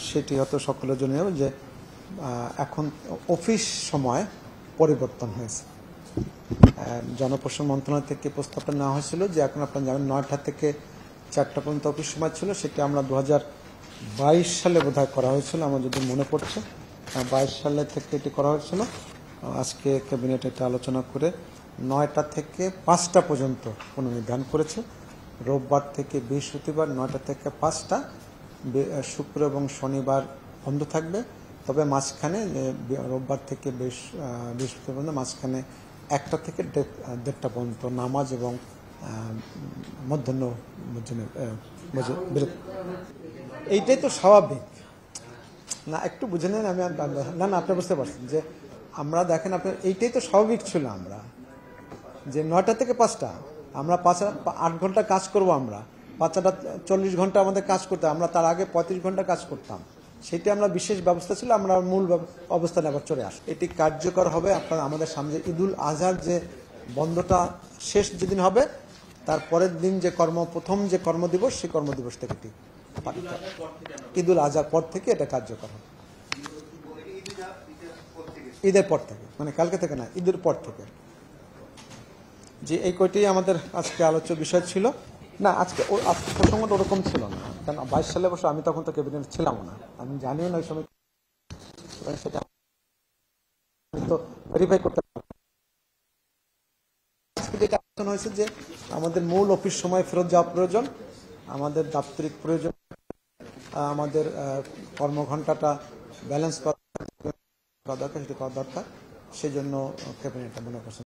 সেটি হয়তো সকলের জন্য যে এখন অফিস সময় পরিবর্তন হয়েছে। জনপ্রশাসন মন্ত্রণালয় থেকে প্রস্তাবটা নেওয়া হয়েছিল যে এখন আপনারা জানেন 9টা থেকে 4টা পর্যন্ত অফিস সময় ছিল, সেটা আমরা 2022 সালে বোধহয় করা হয়েছিল, আমার যদি মনে পড়ছে 22 সালে থেকে এটি করা হয়েছিল। আজকে ক্যাবিনেট এটা আলোচনা করে 9টা থেকে 5টা পর্যন্ত পুনর্নির্ধারণ করেছে। রোববার থেকে বৃহস্পতিবার 9টা থেকে 5টা, শুক্র এবং শনিবার বন্ধ থাকবে। তবে মাঝখানে রোববার থেকে বৃহস্পতিবার পর্যন্ত মাঝখানে 1টা থেকে 1:30টা পর্যন্ত নামাজ এবং মধ্যাহ্ন ভোজনের এইটাই তো স্বাভাবিক না, একটু বুঝে নেন। আমি না আপনি বুঝতে পারছেন যে আমরা দেখেন আপনার এইটাই তো স্বাভাবিক ছিল। আমরা যে 9টা থেকে 5টা আমরা 8 ঘন্টা কাজ করব, আমরা 5টা 40 ঘন্টা আমাদের কাজ করতে, আমরা তার আগে 35 ঘন্টা কাজ করতাম। সেটি আমরা বিশেষ ব্যবস্থা ছিল, আমরা মূল অবস্থানে আবার চলে আসি। এটি কার্যকর হবে আপনার আমাদের সামনে ঈদুল আজহার যে বন্ধটা শেষ যেদিন হবে তার পরের দিন যে প্রথম যে কর্মদিবস, সেই কর্মদিবস থেকে এটি ঈদুল আজহার পর থেকে এটা কার্যকর হবে। ঈদের পর থেকে, মানে কালকে থেকে না, ঈদের পর থেকে। যে এই কয়টি আমাদের আজকে আলোচ্য বিষয় ছিল। না আজকে প্রসঙ্গটা ওরকম ছিল না, কারণ 22 সালে অবশ্য আমি তখন তো ক্যাবিনেট ছিলাম না, আমি জানিও না ওই সময়, সেটা তো ভেরিফাই করতে পারবো। আজকে যেটা আলোচনা হয়েছে যে আমাদের মূল অফিস সময় ফেরত যাওয়া প্রয়োজন, আমাদের দাপ্তরিক প্রয়োজন, আমাদের কর্মঘণ্টাটা ব্যালেন্স করা দরকার, সেটা করা দরকার। সেই জন্য ক্যাবিনেটটা মনে করছেন।